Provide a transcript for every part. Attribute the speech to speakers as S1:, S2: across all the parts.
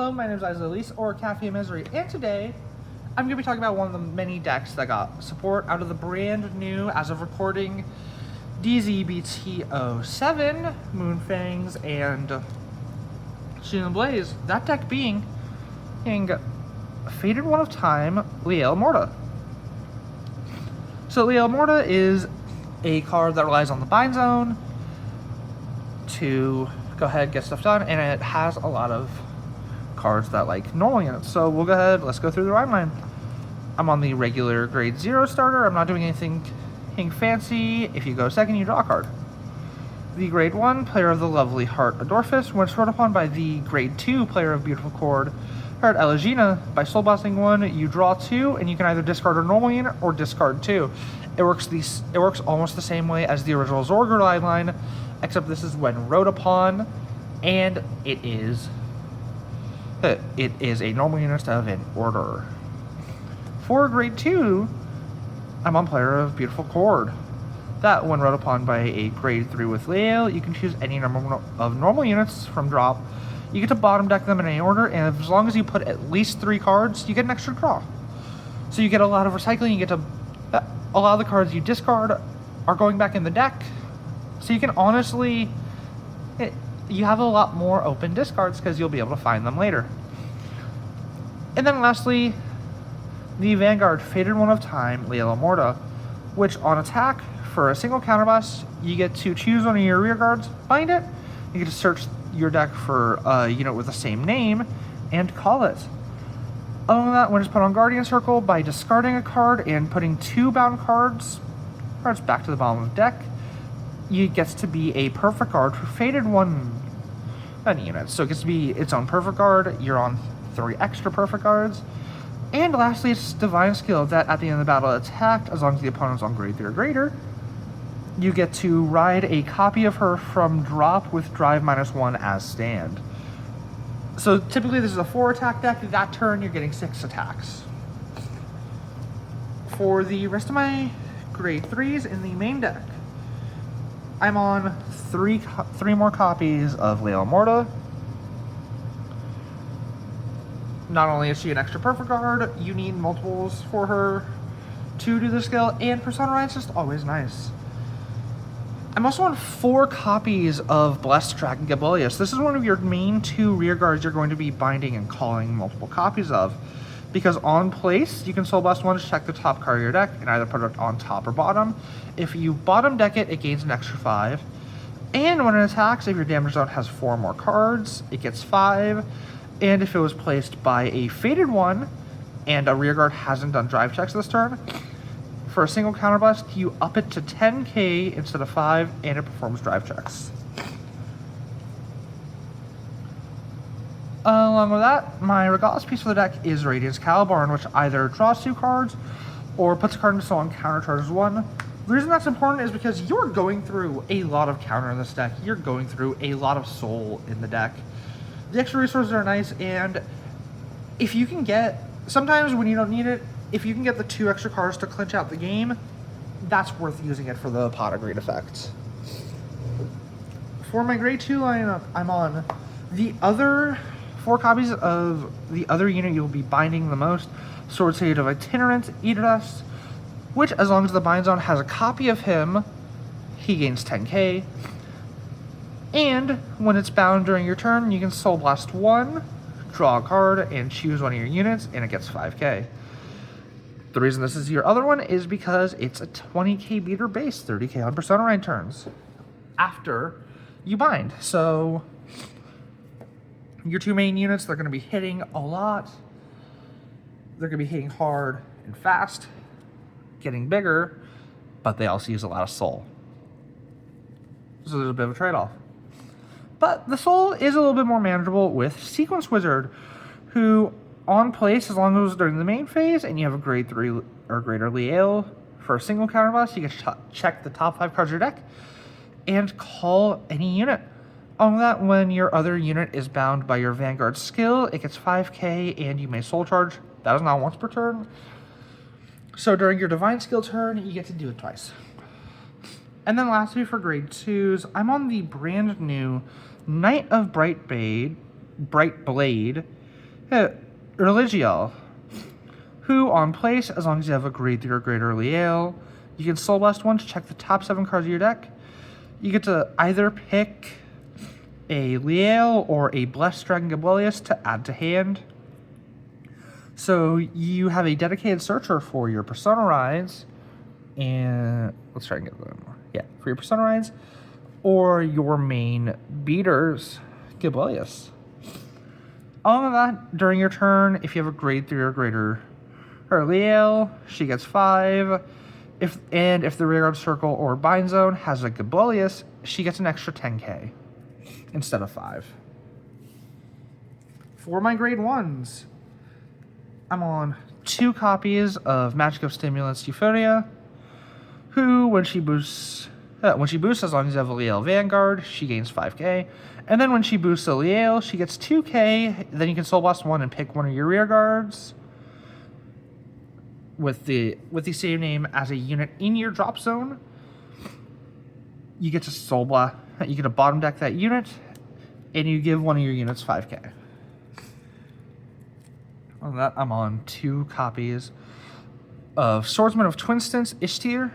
S1: Hello, my name is Liael or Cafe Misery, and today I'm going to be talking about one of the many decks that got support out of the brand new, as of recording, DZ-BT-07, Moonfangs, and Sheen and Blaze. That deck being Faded One of Time, Liael Amorta. So Liael Amorta is a card that relies on the bind zone to go ahead, get stuff done, and it has a lot of cards that like normal units. So we'll go ahead, let's go through the rhyme line. I'm on the regular grade 0 starter. I'm not doing anything fancy. If you go second, you draw a card. The grade 1 player of the lovely Heart Adorphus, when scored upon by the grade 2 player of Beautiful Chord, Heart Elegina, by soul blasting 1, you draw 2, and you can either discard a normal unit or discard 2. It works almost the same way as the original Zorger line, except this is when wrote upon, and it is a normal unit of an order. For grade 2, I'm on player of Beautiful Chord. That, when wrote upon by a grade 3 with Liael, you can choose any number of normal units from drop. You get to bottom deck them in any order, and as long as you put at least 3 cards, you get an extra draw. So you get a lot of recycling. You get to a lot of the cards you discard are going back in the deck. So you can honestly, you have a lot more open discards because you'll be able to find them later. And then lastly, the Vanguard Faded One of Time, Liael Amorta, which on attack, for a single counterblast, you get to choose one of your rear guards, bind it, you get to search your deck for a unit with the same name, and call it. Other than that, when it's put on Guardian Circle, by discarding a card and putting 2 bound cards back to the bottom of the deck, it gets to be a perfect guard for Faded One unit. So it gets to be its own perfect guard. You're on 3 extra perfect guards. And lastly, it's Divine Skill that at the end of the battle attacked, as long as the opponent's on grade 3 or greater, you get to ride a copy of her from drop with drive -1 as stand. So typically this is a 4 attack deck. That turn you're getting 6 attacks. For the rest of my grade 3s in the main deck, I'm on 3 more copies of Liael Amorta. Not only is she an extra perfect guard, you need multiples for her to do the skill, and Persona Ride's just always nice. I'm also on 4 copies of Blessed Dragon Gabelius. This is one of your main 2 rear guards you're going to be binding and calling multiple copies of, because on place, you can Soul Blast 1 to check the top card of your deck and either put it on top or bottom. If you bottom deck it, it gains an extra 5. And when it attacks, if your damage zone has 4 more cards, it gets 5. And if it was placed by a Faded One and a rear guard hasn't done drive checks this turn, for a single counterblast, you up it to 10k instead of 5, and it performs drive checks. Along with that, my regardless piece for the deck is Radiance Caliburn, which either draws 2 cards or puts a card into soul and counter charges 1. The reason that's important is because you're going through a lot of counter in this deck. You're going through a lot of soul in the deck. The extra resources are nice, and if you can get, sometimes when you don't need it, if you can get the 2 extra cards to clinch out the game, that's worth using it for the pot of great effect. For my grade 2 lineup, I'm on the other 4 copies of the other unit you'll be binding the most, Sword Sage of Itinerant Idris, which, as long as the bind zone has a copy of him, he gains 10k. And when it's bound during your turn, you can Soul Blast 1, draw a card, and choose one of your units, and it gets 5k. The reason this is your other one is because it's a 20k beater base, 30k on Persona Ride turns after you bind. So your 2 main units, they're going to be hitting a lot. They're going to be hitting hard and fast, getting bigger, but they also use a lot of soul. So there's a bit of a trade-off. But the soul is a little bit more manageable with Sequence Wizard, who on place, as long as it was during the main phase, and you have a grade 3 or greater Liael, for a single counterblast, you can check the top 5 cards of your deck and call any unit. On that, when your other unit is bound by your Vanguard skill, it gets 5k, and you may soul charge. That is not once per turn. So during your Divine Skill turn, you get to do it twice. And then lastly, for grade 2s, I'm on the brand new Knight of Bright Blade, Liael, who on place, as long as you have a grade 3 or greater Liael, you can Soul Blast one to check the top 7 cards of your deck. You get to either pick a Liael or a Blessed Dragon Gabelius to add to hand. So you have a dedicated searcher for your Persona Rides, and let's try and get them. Yeah, for your Persona Rides, or your main beaters, Gabelius. All of that, during your turn, if you have a grade 3 or greater her Liael, she gets 5. If the rearguard circle or bind zone has a Gabelius, she gets an extra 10k instead of 5. For my grade 1s, I'm on 2 copies of Magic of Stimulants Euphoria, who, when she boosts, as long as you have a Liael Vanguard, she gains 5k. And then when she boosts a Liael, she gets 2k. Then you can Soul Blast 1 and pick one of your rear guards with the same name as a unit in your drop zone. You get to Soul Blast. You get to bottom deck that unit, and you give one of your units 5k. On that, I'm on 2 copies of Swordsman of Twinstance Ishtir,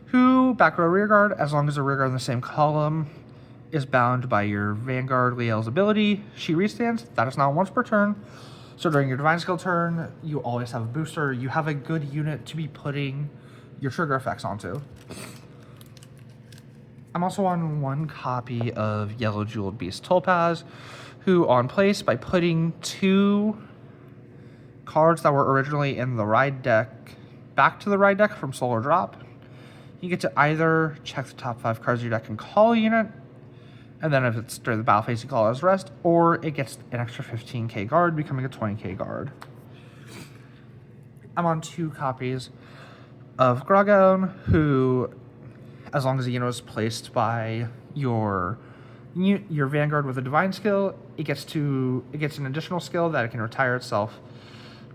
S1: who, back row rearguard, as long as the rearguard in the same column is bound by your Vanguard Liael's ability, she restands. That is not once per turn. So during your Divine Skill turn, you always have a booster. You have a good unit to be putting your trigger effects onto. I'm also on 1 copy of Yellow Jeweled Beast Topaz, who on place, by putting 2 cards that were originally in the ride deck back to the ride deck from Solar Drop, you get to either check the top 5 cards of your deck and call a unit, and then if it's during the battle phase, you call it as rest, or it gets an extra 15k guard, becoming a 20k guard. I'm on 2 copies of Gragon, who, as long as the unit is placed by your Vanguard with a Divine Skill, it gets an additional skill that it can retire itself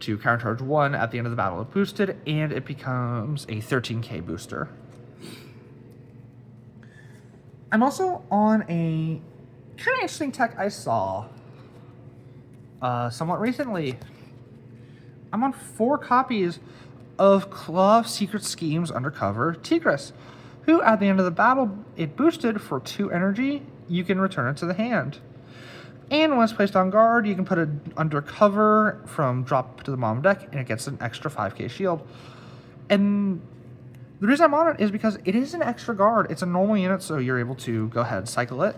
S1: to countercharge 1 at the end of the battle if boosted, and it becomes a 13k booster. I'm also on a kind of interesting tech I saw somewhat recently. I'm on 4 copies of Claw of Secret Schemes Undercover Tigris, who at the end of the battle, it boosted for 2 energy, you can return it to the hand. And when it's placed on guard, you can put it undercover from drop to the bottom deck, and it gets an extra 5k shield. And the reason I'm on it is because it is an extra guard. It's a normal unit, so you're able to go ahead and cycle it.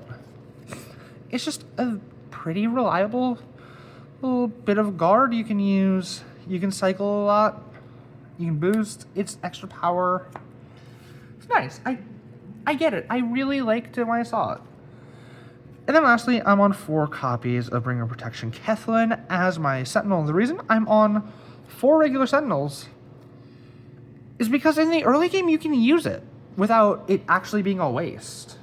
S1: It's just a pretty reliable little bit of guard you can use. You can cycle a lot. You can boost. It's extra power. It's nice. I get it. I really liked it when I saw it. And then lastly, I'm on 4 copies of Bringer Protection Kethlin as my Sentinel. The reason I'm on 4 regular Sentinels is because in the early game you can use it without it actually being a waste.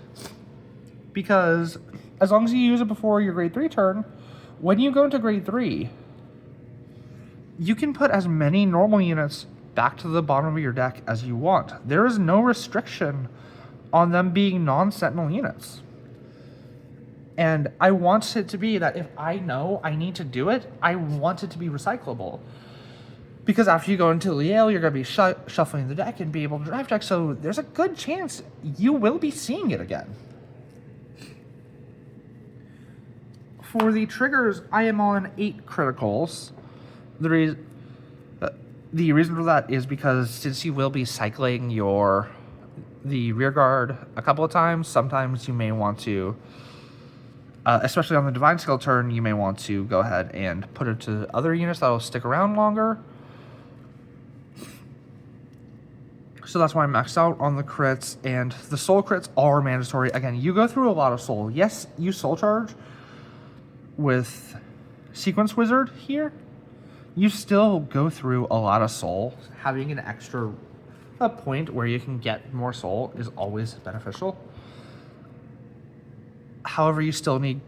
S1: Because as long as you use it before your grade 3 turn, when you go into grade 3, you can put as many normal units back to the bottom of your deck as you want. There is no restriction on them being non-Sentinel units. And I want it to be that if I know I need to do it, I want it to be recyclable. Because after you go into Liael, you're going to be shuffling the deck and be able to drive deck, so there's a good chance you will be seeing it again. For the triggers, I am on 8 criticals. The reason for that is because since you will be cycling the rear guard a couple of times, sometimes you may want to, especially on the Divine Skill turn, you may want to go ahead and put it to other units that will stick around longer. So that's why I maxed out on the crits, and the soul crits are mandatory. Again, you go through a lot of soul. Yes, you soul charge with Sequence Wizard here. You still go through a lot of soul. Having an extra point where you can get more soul is always beneficial. However, you still need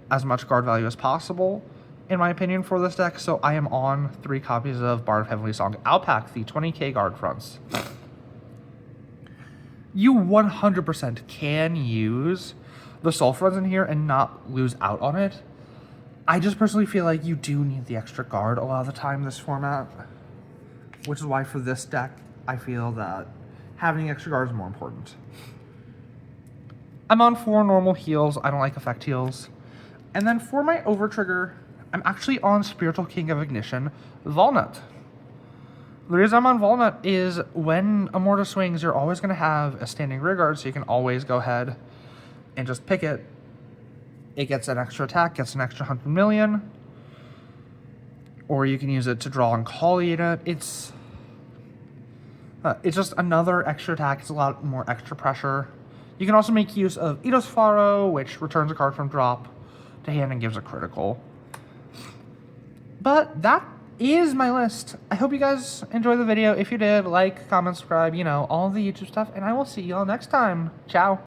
S1: as much guard value as possible, in my opinion, for this deck. So I am on 3 copies of Bard of Heavenly Song Alpac, the 20k guard fronts. You 100% can use the soul fronts in here and not lose out on it. I just personally feel like you do need the extra guard a lot of the time in this format, which is why for this deck, I feel that having extra guard is more important. I'm on 4 normal heals. I don't like effect heals. And then for my over trigger, I'm actually on Spiritual King of Ignition, Walnut. The reason I'm on Walnut is when Amorta swings, you're always going to have a standing rear guard, so you can always go ahead and just pick it. It gets an extra attack, gets an extra 100 million. Or you can use it to draw and call unit. It's just another extra attack. It's a lot more extra pressure. You can also make use of Eidos Faro, which returns a card from drop to hand and gives a critical. But that is my list. I hope you guys enjoyed the video. If you did, like, comment, subscribe, you know, all the YouTube stuff. And I will see y'all next time. Ciao.